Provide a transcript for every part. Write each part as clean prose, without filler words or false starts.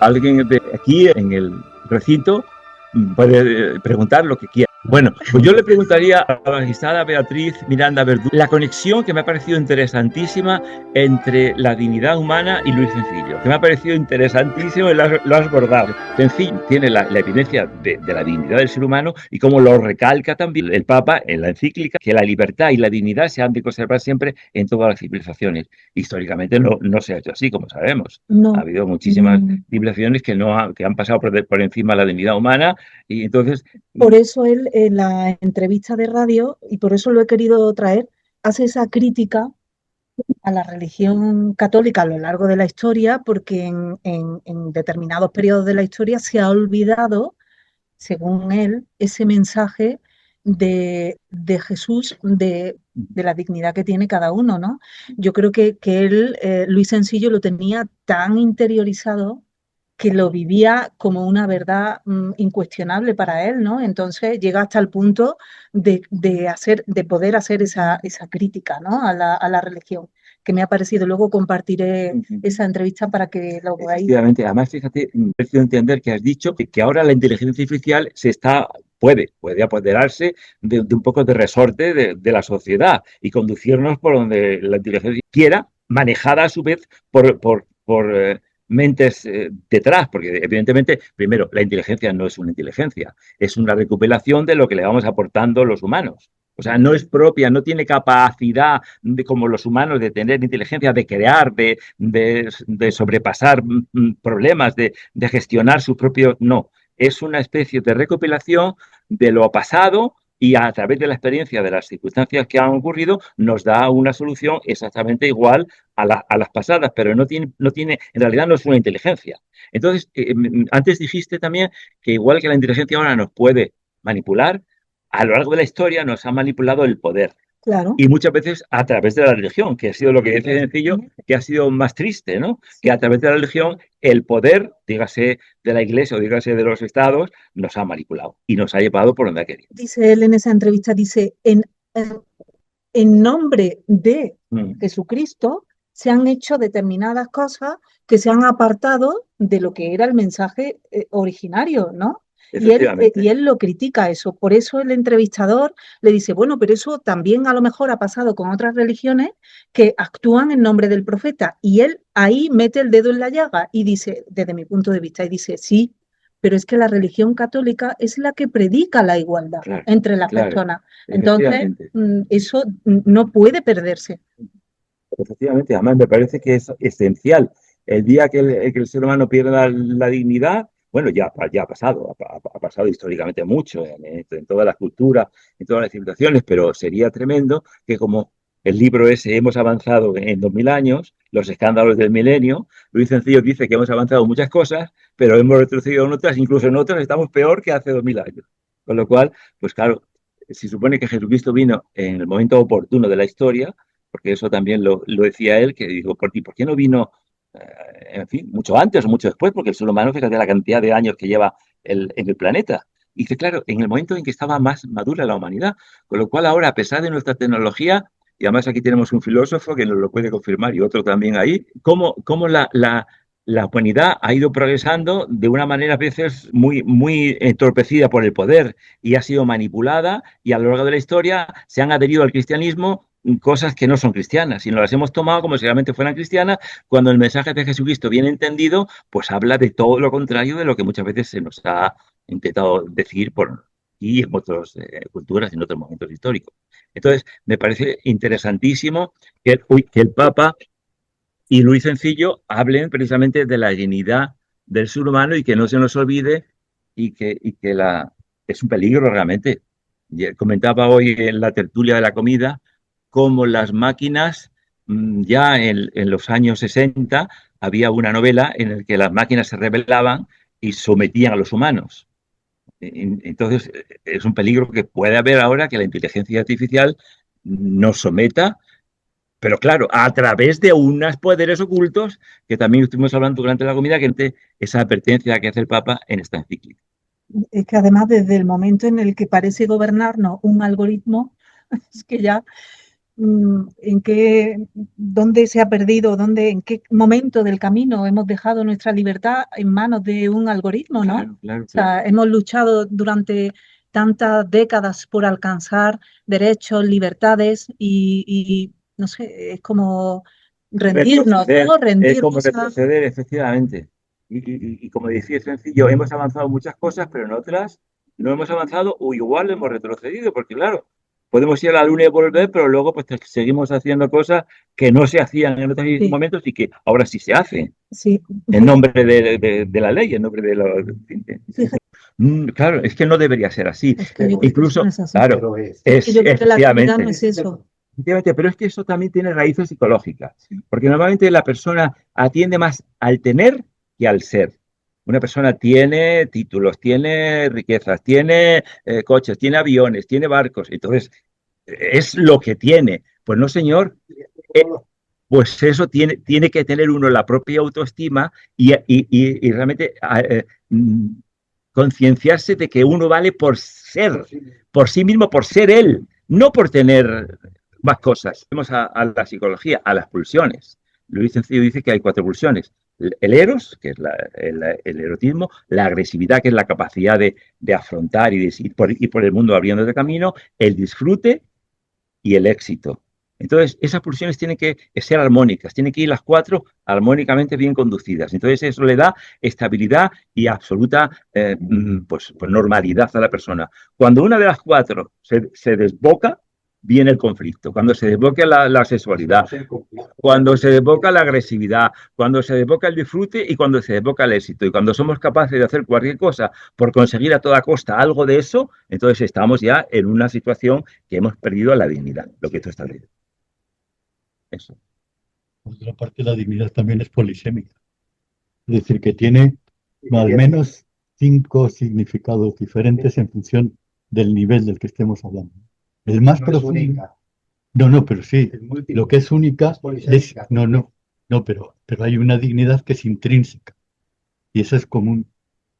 Alguien de aquí en el recinto puede preguntar lo que quiera. Bueno, pues yo le preguntaría a la magistrada Beatriz Miranda Verdú la conexión que me ha parecido interesantísima entre la dignidad humana y Luis Sencillo, que me ha parecido interesantísimo y lo has abordado. Sencillo tiene la evidencia de la dignidad del ser humano y cómo lo recalca también el Papa en la encíclica, que la libertad y la dignidad se han de conservar siempre en todas las civilizaciones. Históricamente no se ha hecho así, como sabemos. Ha No. habido muchísimas civilizaciones que han pasado por encima de la dignidad humana y entonces Por eso él, en la entrevista de radio, y por eso lo he querido traer, hace esa crítica a la religión católica a lo largo de la historia, porque en determinados periodos de la historia se ha olvidado, según él, ese mensaje de Jesús, de la dignidad que tiene cada uno, ¿no? Yo creo que él, Luis Sencillo, lo tenía tan interiorizado que lo vivía como una verdad incuestionable para él, ¿no? Entonces llega hasta el punto de poder hacer esa crítica, ¿no? A la religión, que me ha parecido. Luego compartiré esa entrevista para que lo veáis. Efectivamente, además, fíjate, me ha parecido entender que has dicho que ahora la inteligencia artificial puede apoderarse de un poco de resorte de la sociedad y conducirnos por donde la inteligencia quiera, manejada a su vez por mentes detrás, porque evidentemente, primero, la inteligencia no es una inteligencia, es una recopilación de lo que le vamos aportando los humanos. O sea, no es propia, no tiene capacidad como los humanos de tener inteligencia, de crear, de sobrepasar problemas, de gestionar su propio... No, es una especie de recopilación de lo pasado y a través de la experiencia de las circunstancias que han ocurrido nos da una solución exactamente igual a las pasadas, pero en realidad no es una inteligencia. Entonces, antes dijiste también que igual que la inteligencia ahora nos puede manipular, a lo largo de la historia nos ha manipulado el poder. Claro. Y muchas veces a través de la religión, que ha sido lo que dice Sencillo, que ha sido más triste, ¿no? Que a través de la religión el poder, dígase de la iglesia o dígase de los estados, nos ha manipulado y nos ha llevado por donde ha querido. Dice él en esa entrevista, dice, en nombre de Jesucristo se han hecho determinadas cosas que se han apartado de lo que era el mensaje originario, ¿no? Y él lo critica eso. Por eso el entrevistador le dice, bueno, pero eso también a lo mejor ha pasado con otras religiones que actúan en nombre del profeta. Y él ahí mete el dedo en la llaga y dice, desde mi punto de vista, y dice, sí, pero es que la religión católica es la que predica la igualdad entre las personas. Entonces, eso no puede perderse. Efectivamente, además me parece que es esencial. El día que el ser humano pierda la dignidad, bueno, ya ha pasado, ha pasado históricamente mucho en todas las culturas, en todas las civilizaciones, pero sería tremendo que como el libro ese hemos avanzado en 2000 años, los escándalos del milenio, Luis Sencillo dice que hemos avanzado muchas cosas, pero hemos retrocedido en otras, incluso en otras estamos peor que hace 2000 años. Con lo cual, pues claro, se supone que Jesucristo vino en el momento oportuno de la historia, porque eso también lo decía él, que dijo, ¿por qué no vino, en fin, mucho antes o mucho después? Porque el ser humano, fíjate la cantidad de años que lleva en el planeta. Y dice, claro, en el momento en que estaba más madura la humanidad, con lo cual ahora, a pesar de nuestra tecnología, y además aquí tenemos un filósofo que nos lo puede confirmar y otro también ahí, cómo la humanidad ha ido progresando de una manera a veces muy entorpecida por el poder y ha sido manipulada y a lo largo de la historia se han adherido al cristianismo cosas que no son cristianas, sino las hemos tomado como si realmente fueran cristianas, cuando el mensaje de Jesucristo bien entendido, pues habla de todo lo contrario de lo que muchas veces se nos ha intentado decir por y en otras culturas y en otros momentos históricos. Entonces, me parece interesantísimo que el Papa y Luis Sencillo hablen precisamente de la dignidad del ser humano y que no se nos olvide y que es un peligro realmente. Comentaba hoy en la tertulia de la comida cómo las máquinas, ya en los años 60, había una novela en la que las máquinas se rebelaban y sometían a los humanos. Entonces, es un peligro que puede haber ahora que la inteligencia artificial nos someta, pero claro, a través de unos poderes ocultos que también estuvimos hablando durante la comida, que esa advertencia que hace el Papa en esta encíclica. Es que además desde el momento en el que parece gobernarnos un algoritmo, es que ya dónde se ha perdido, en qué momento del camino hemos dejado nuestra libertad en manos de un algoritmo, ¿no? Claro, claro, O sea, hemos luchado durante tantas décadas por alcanzar derechos, libertades y no sé, es como rendirnos, retroceder, ¿no? es como Rendirnos a... retroceder, efectivamente. Y como decía, es sencillo, hemos avanzado muchas cosas, pero en otras no hemos avanzado o igual hemos retrocedido, porque claro, podemos ir a la luna y volver, pero luego pues seguimos haciendo cosas que no se hacían en otros Sí, momentos y que ahora sí se hacen, sí, en nombre de la ley, en nombre de los... fíjate, Claro, es que no debería ser así. es que yo creo que eso Incluso, no es así. claro, Es que es yo creo que la actividad no efectivamente. es eso. Efectivamente, pero es que eso también tiene raíces psicológicas, porque normalmente la persona atiende más al tener que al ser. Una persona tiene títulos, tiene riquezas, tiene coches, tiene aviones, tiene barcos, entonces es lo que tiene. Pues no, señor, eh, pues eso tiene que tener uno la propia autoestima y realmente concienciarse de que uno vale por sí mismo, por ser él, no por tener más cosas. Vamos a la psicología, a las pulsiones. Luis Sencillo dice que hay 4 pulsiones. El eros, que es el erotismo, la agresividad, que es la capacidad de afrontar y de ir por el mundo abriendo de camino, el disfrute y el éxito. Entonces, esas pulsiones tienen que ser armónicas, tienen que ir las 4 armónicamente bien conducidas. Entonces, eso le da estabilidad y absoluta pues normalidad a la persona. Cuando una de las 4 se desboca, viene el conflicto. Cuando se desboca la sexualidad, cuando se desboca la agresividad, cuando se desboca el disfrute y cuando se desboca el éxito. Y cuando somos capaces de hacer cualquier cosa por conseguir a toda costa algo de eso, entonces estamos ya en una situación que hemos perdido la dignidad, lo que tú estás diciendo. Eso. Por otra parte, la dignidad también es polisémica. Es decir, que tiene al menos 5 significados diferentes en función del nivel del que estemos hablando. El más profundo. No, no, pero sí. Lo que es única es. No, no. No, pero hay una dignidad que es intrínseca. Y esa es común,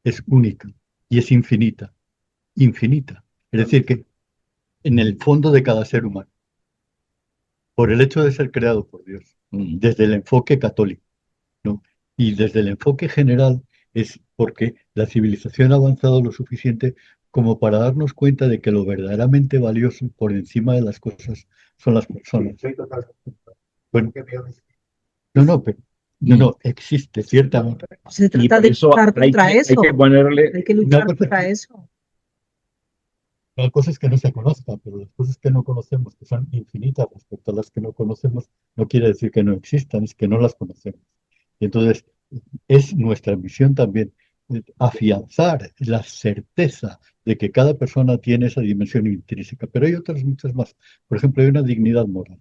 es única y es infinita. Infinita. Es decir, que en el fondo de cada ser humano, por el hecho de ser creado por Dios, desde el enfoque católico, ¿no? Y desde el enfoque general es porque la civilización ha avanzado lo suficiente como para darnos cuenta de que lo verdaderamente valioso por encima de las cosas son las personas. Bueno, no, no, pero no, no, existe ciertamente. Se Y trata por de eso luchar hay contra que, hay eso. que ponerle... Hay que Una luchar cosa, contra eso. una cosa es que no se conozca, pero las cosas que no conocemos, que son infinitas respecto a las que no conocemos, no quiere decir que no existan, es que no las conocemos. Y entonces es nuestra misión también afianzar la certeza de que cada persona tiene esa dimensión intrínseca, pero hay otras muchas más. Por ejemplo, hay una dignidad moral.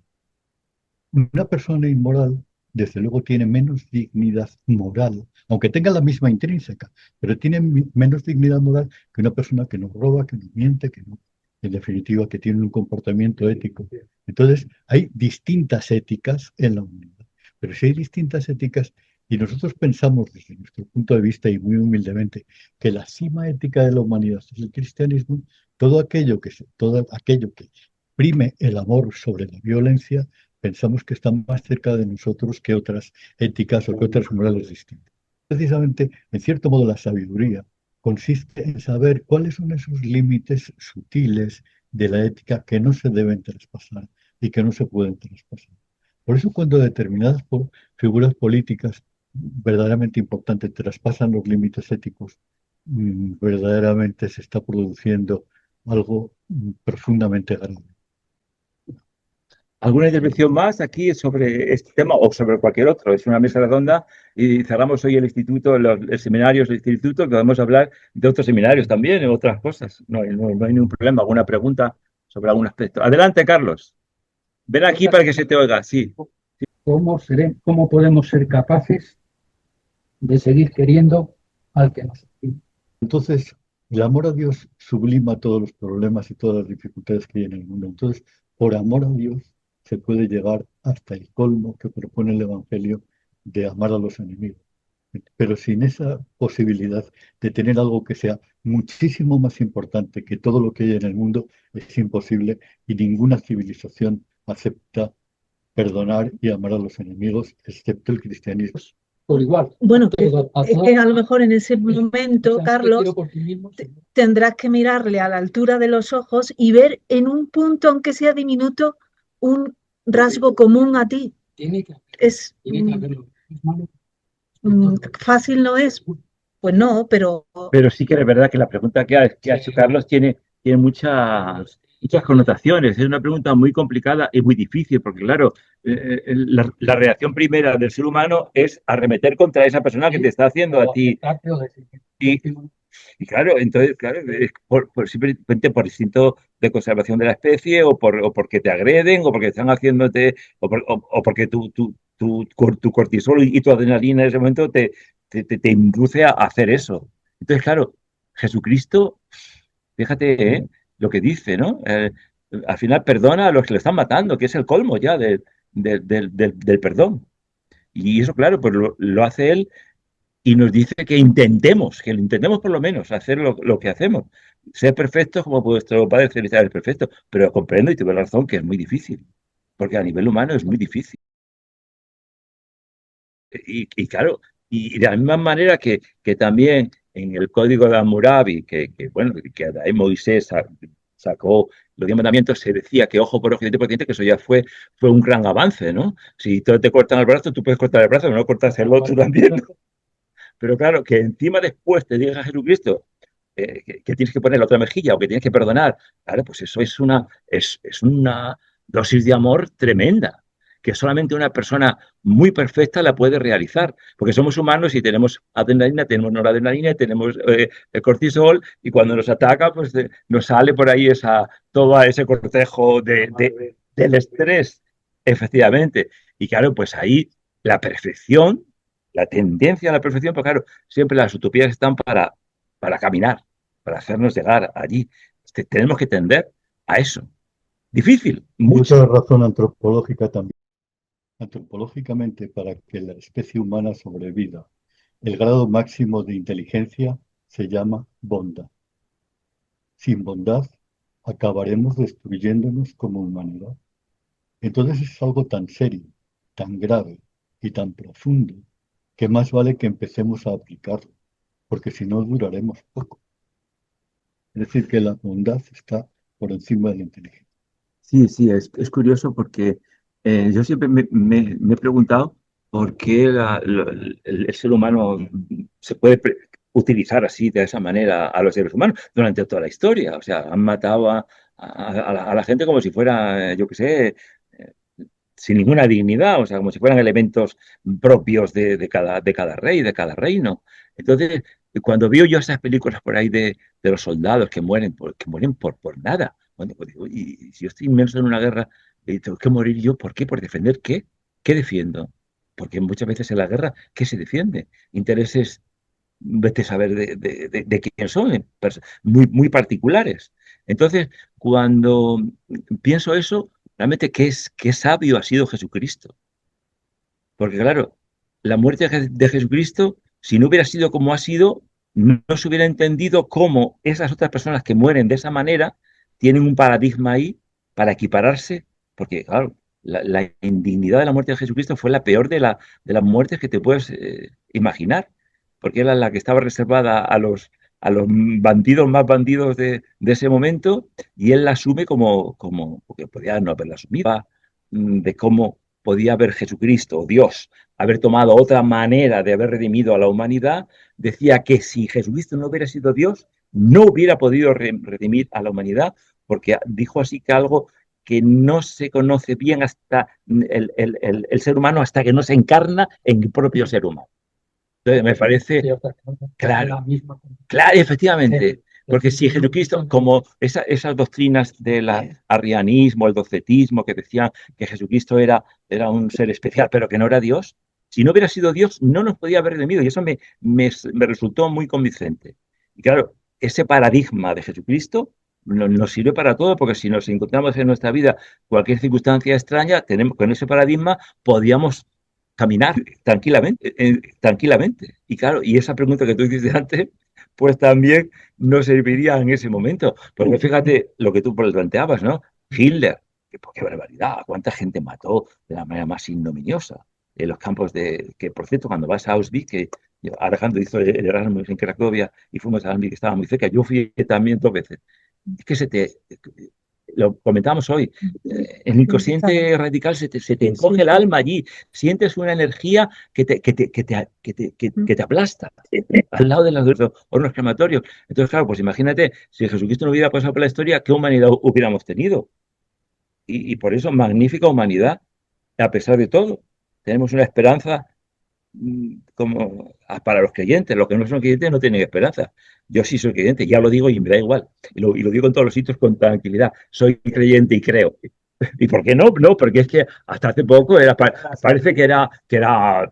Una persona inmoral, desde luego, tiene menos dignidad moral, aunque tenga la misma intrínseca, pero tiene menos dignidad moral que una persona que no roba, que no miente, que no, en definitiva, que tiene un comportamiento ético. Entonces, hay distintas éticas en la humanidad, pero si hay distintas éticas y nosotros pensamos desde nuestro punto de vista y muy humildemente que la cima ética de la humanidad es el cristianismo, todo aquello que prime el amor sobre la violencia, pensamos que están más cerca de nosotros que otras éticas o que otras morales distintas. Precisamente, en cierto modo, la sabiduría consiste en saber cuáles son esos límites sutiles de la ética que no se deben traspasar y que no se pueden traspasar. Por eso cuando determinadas figuras políticas verdaderamente importantes traspasan los límites éticos, verdaderamente se está produciendo algo profundamente grave. ¿Alguna intervención más aquí sobre este tema o sobre cualquier otro? Es una mesa redonda y cerramos hoy el instituto, el seminario del instituto, que vamos a hablar de otros seminarios también, de otras cosas. No hay ningún problema. ¿Alguna pregunta sobre algún aspecto? Adelante, Carlos. Ven aquí para que se te oiga. Sí. ¿Cómo podemos ser capaces de seguir queriendo al que nos quiere? Entonces, el amor a Dios sublima todos los problemas y todas las dificultades que hay en el mundo. Entonces, por amor a Dios se puede llegar hasta el colmo que propone el Evangelio de amar a los enemigos. Pero sin esa posibilidad de tener algo que sea muchísimo más importante que todo lo que hay en el mundo, es imposible y ninguna civilización acepta perdonar y amar a los enemigos, excepto el cristianismo. Por igual. Bueno, A es todos- que a lo mejor en ese o momento, sea, Carlos, quiero por ti mismo, tendrás que mirarle a la altura de los ojos y ver en un punto, aunque sea diminuto, un rasgo común a ti. tiene que Es haberlo. Es malo. fácil, no es. Pues no, pero Pero sí que es verdad que la pregunta que ha hecho Carlos tiene muchas connotaciones. Es una pregunta muy complicada y muy difícil, porque claro, la reacción primera del ser humano es arremeter contra esa persona que te está haciendo a ti. Y, y claro, entonces, claro, es simplemente por instinto de conservación de la especie o porque te agreden o porque están haciéndote o porque tu cortisol y tu adrenalina en ese momento te induce a hacer eso. Entonces, claro, Jesucristo, fíjate, lo que dice, ¿no? Al final perdona a los que le están matando, que es el colmo ya del perdón. Y eso, claro, pues lo hace él y nos dice que lo intentemos por lo menos hacer lo que hacemos. Ser perfectos como vuestro Padre Celestial es perfecto, pero comprendo y tuve razón que es muy difícil, porque a nivel humano es muy difícil. Y claro, y de la misma manera que también en el código de Hammurabi, bueno, que de ahí Moisés sacó los 10 mandamientos, se decía que ojo por ojo, diente por diente, que eso ya fue un gran avance, ¿no? Si te cortan el brazo, tú puedes cortar el brazo, pero no cortas el otro también, ¿no? Pero claro, que encima después te diga Jesucristo que tienes que poner la otra mejilla o que tienes que perdonar, claro, pues eso es una dosis de amor tremenda, que solamente una persona muy perfecta la puede realizar, porque somos humanos y tenemos adrenalina, tenemos noradrenalina, tenemos el cortisol y cuando nos ataca, pues nos sale por ahí todo ese cortejo del estrés, efectivamente. Y claro, pues ahí la perfección, la tendencia a la perfección, pues claro, siempre las utopías están para caminar, para hacernos llegar allí. Tenemos que tender a eso. Difícil, Mucha mucho. razón antropológica también. Antropológicamente, para que la especie humana sobreviva, el grado máximo de inteligencia se llama bondad. Sin bondad, acabaremos destruyéndonos como humanidad. Entonces es algo tan serio, tan grave y tan profundo que más vale que empecemos a aplicarlo, porque si no duraremos poco. Es decir, que la bondad está por encima de la inteligencia. Sí, sí, es curioso porque yo siempre me he preguntado por qué el ser humano se puede utilizar así, de esa manera, a los seres humanos durante toda la historia. O sea, han matado a la gente como si fuera, yo qué sé, sin ninguna dignidad, o sea, como si fueran elementos propios de cada rey, de cada reino. Entonces, cuando veo yo esas películas por ahí de los soldados que mueren por nada, bueno, pues digo, y si yo estoy inmerso en una guerra y tengo que morir yo, ¿por qué? ¿Por defender qué? ¿Qué defiendo? Porque muchas veces en la guerra, ¿qué se defiende? Intereses, vete a saber de quién son, muy, muy particulares. Entonces, cuando pienso eso, realmente qué sabio ha sido Jesucristo. Porque claro, la muerte de Jesucristo, si no hubiera sido como ha sido, no se hubiera entendido cómo esas otras personas que mueren de esa manera tienen un paradigma ahí para equipararse, porque claro, la indignidad de la muerte de Jesucristo fue la peor de las muertes que te puedes imaginar, porque era la que estaba reservada a los bandidos más bandidos de ese momento, y él la asume porque podía no haberla asumido, de cómo podía haber Jesucristo, Dios, haber tomado otra manera de haber redimido a la humanidad. Decía que si Jesucristo no hubiera sido Dios, no hubiera podido redimir a la humanidad, porque dijo así que algo que no se conoce bien hasta el ser humano, hasta que no se encarna en el propio ser humano. Entonces, me parece claro, claro, efectivamente. Porque si Jesucristo, como esas doctrinas del arrianismo, el docetismo, que decían que Jesucristo era un ser especial, pero que no era Dios, si no hubiera sido Dios, no nos podía haber redimido. Y eso me resultó muy convincente. Y claro, ese paradigma de Jesucristo nos sirve para todo, porque si nos encontramos en nuestra vida cualquier circunstancia extraña, con ese paradigma podíamos caminar tranquilamente, tranquilamente. Y claro, y esa pregunta que tú hiciste antes, pues también nos serviría en ese momento. Porque fíjate lo que tú planteabas, ¿no? Hitler, qué barbaridad, cuánta gente mató de la manera más ignominiosa en los campos que por cierto, cuando vas a Auschwitz, que Alejandro hizo el Erasmus en Cracovia y fuimos a Auschwitz, que estaba muy cerca, yo fui también 2 veces. Es que lo comentamos hoy, el inconsciente radical se te encoge el alma allí, sientes una energía que te aplasta al lado de los hornos crematorios. Entonces, claro, pues imagínate, si Jesucristo no hubiera pasado por la historia, ¿qué humanidad hubiéramos tenido? Y por eso, magnífica humanidad, a pesar de todo. Tenemos una esperanza como para los creyentes. Los que no son creyentes no tienen esperanza. Yo sí soy creyente, ya lo digo y me da igual. Y lo digo en todos los sitios con tranquilidad. Soy creyente y creo. ¿Y por qué no? No, porque es que hasta hace poco parece que era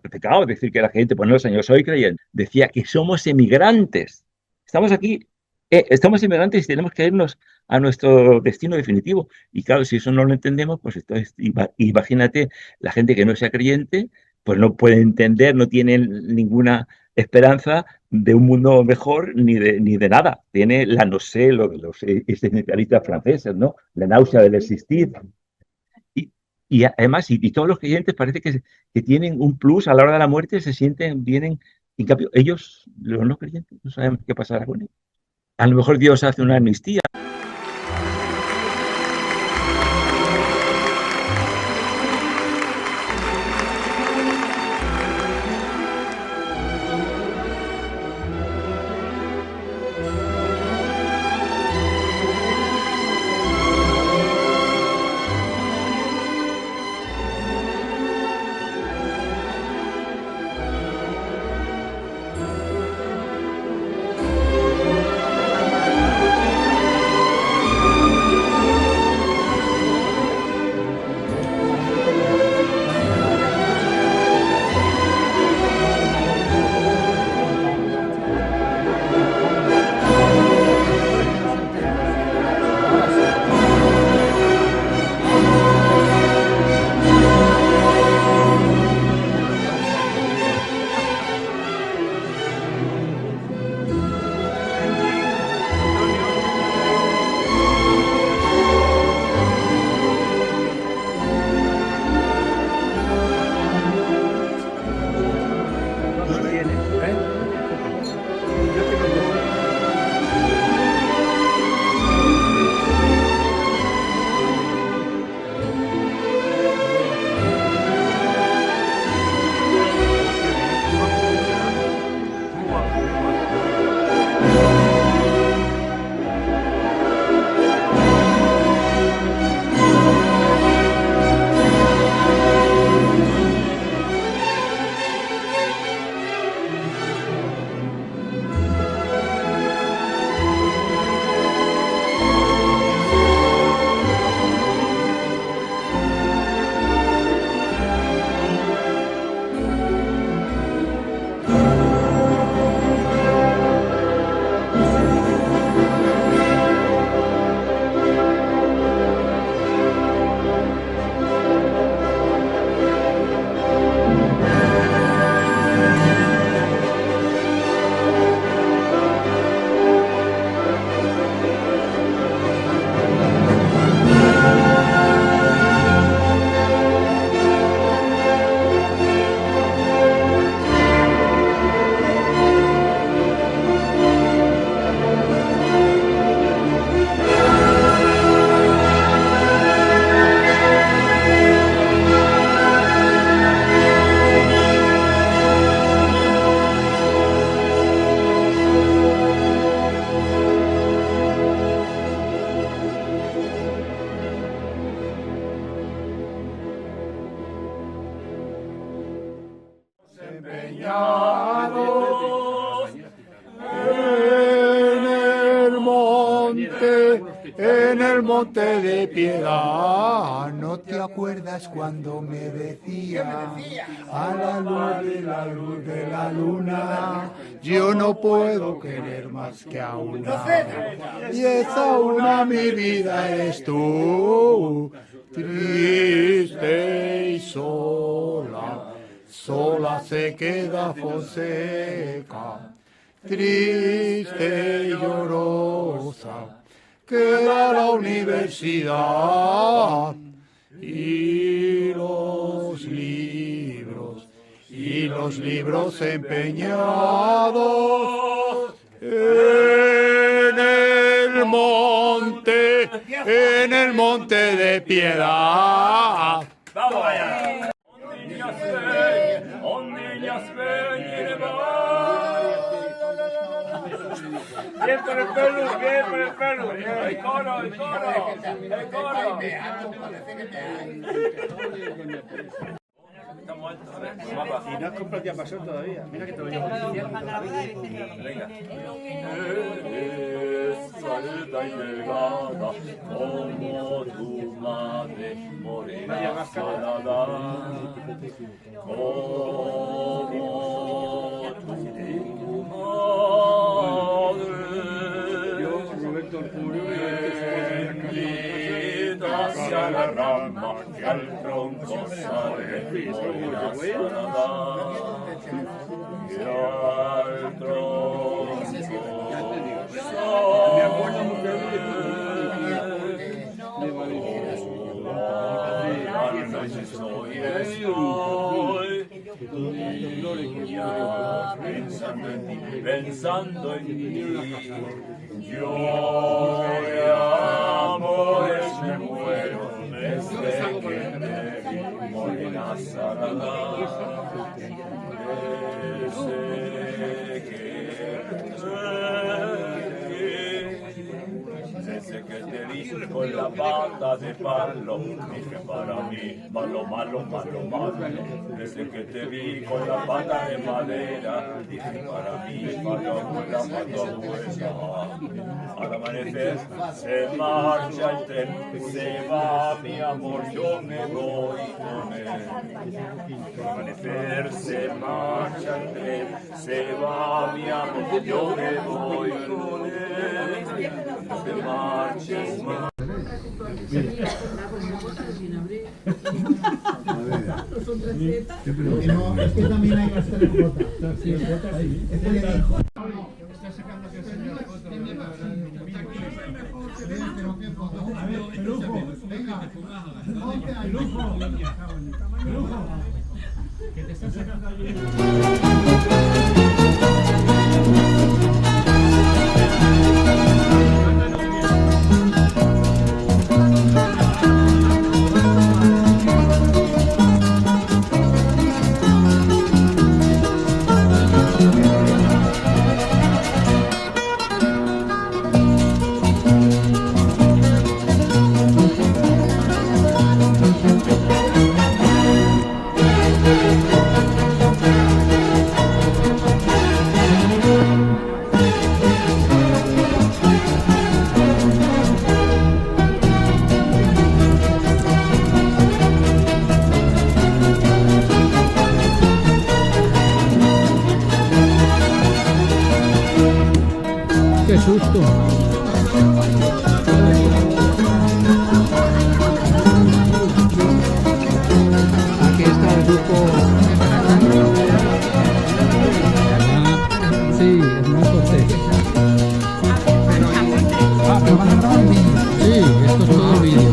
pecado decir que era creyente. Pues no, señor, soy creyente. Decía que somos emigrantes. Estamos aquí, estamos emigrantes y tenemos que irnos a nuestro destino definitivo. Y claro, si eso no lo entendemos, pues entonces imagínate la gente que no sea creyente, pues no puede entender, no tiene ninguna esperanza de un mundo mejor ni de nada. Tiene la no sé, los existencialistas franceses, ¿no? La náusea del existir. Y, y además, y todos los creyentes parece que tienen un plus a la hora de la muerte, se sienten, vienen, en cambio, ellos, los no creyentes, no sabemos qué pasará con ellos. A lo mejor Dios hace una amnistía. En el monte de piedad, ¿no te acuerdas cuando me decía a la luz de la luna, yo no puedo querer más que a una, y esa una mi vida eres tú, triste y sola, sola se queda Fonseca. triste y llorosa, queda la universidad y los libros empeñados en el monte de Piedad. Vamos allá. Bien por el pelo, bien por el pelo. El coro, el coro, el coro. Y no has comprado ya pasó todavía. Mira que te lo llevo. Venga. Salta y delgada como tu madre morena salada. Como tu madre. Yo, Roberto Arturo, hacia la rama que al tronco sale morena salada. Y al tronco me acuerdo mucho pensando en ti, yo de amores me muero desde que te vi morena salada, desde que te vi con la pata de palo, dije para mí, malo, malo, malo, malo. Desde que te vi con la pata de madera, dije para mí, malo, buena, malo, buena. Al amanecer se marcha el tren, se va mi amor, yo me voy con él. Al amanecer se marcha el tren, se va mi amor, yo me voy con él. Se marches más. No, es que también hay que hacer el J. Sí, el J ahí. Este le dijo. Está sacando que el señor J. Pero qué foto. A ver, Pelujo, venga. Ponte ahí. Pelujo. Que te está sacando allí. ¡Qué susto! Aquí está el grupo. Sí, Hernán Cortés. Pero van a grabar el vídeo. Sí, esto es todo vídeo.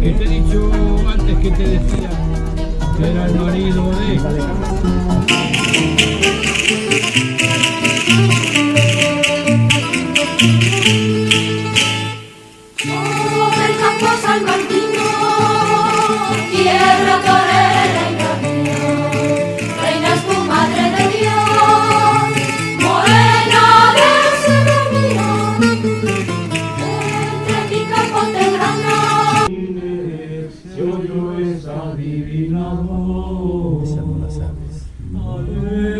Que te he dicho antes que te decía que era el marido de... Del campo salmantino, tierra torera y camino, reina es tu madre de Dios, morena de Sevilla, entre mi campo te grana. Se oyó esa divina voz, al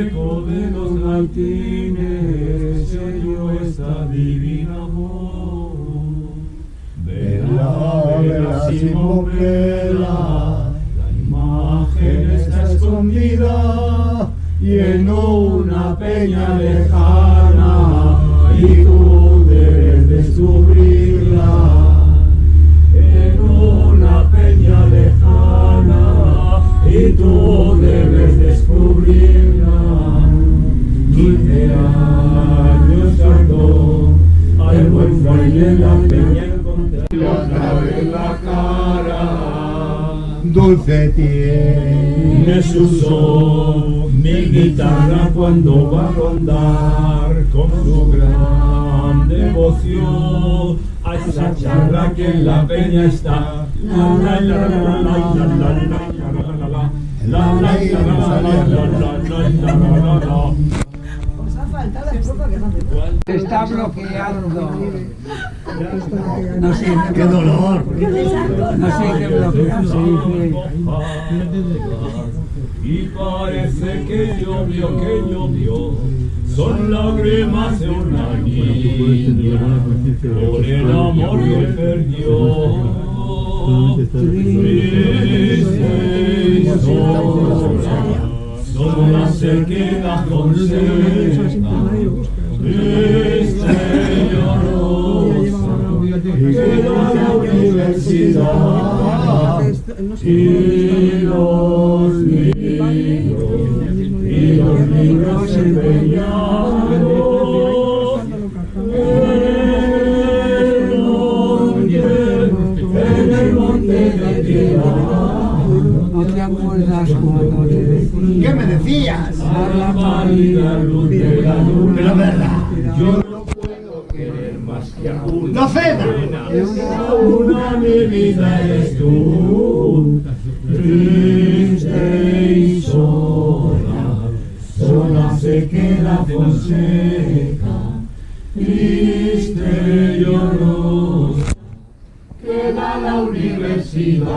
eco de los galtines, se oyó esa divina voz. Vela, vela, Simón, vela, la imagen está escondida y en una peña lejana, y tú debes descubrirla. En una peña lejana, y tú debes descubrirla. 15 años tardó al buen fraile en la peña encontré otra vez la cara. Dulce tiene su son mi guitarra cuando va a rondar con su gran devoción a esa charla que en la peña está. La la la la la la la la la la. Está bloqueando. No sé. ¡Qué dolor! No sé qué bloquea. Y parece que llovió, son lágrimas de una niña, por el amor que perdió. Triste y sola se queda con seca, triste y llorosa, queda la universidad y los libros empeñados en el monte de piedad. No te acuerdas cuando te decía. ¿Qué me decías? A la pálida luz de la luna. Pero es verdad. Yo no puedo querer más que a una. ¡No ceda! Una mi vida eres tú, triste y sola, sola se queda Fonseca, triste y llorosa, queda la universidad.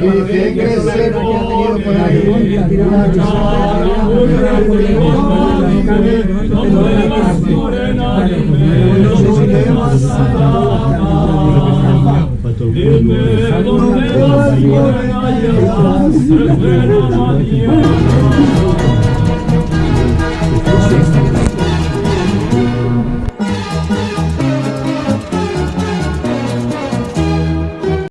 Dice que se lo que ha tenido por ahí. Dime dónde vas por allá,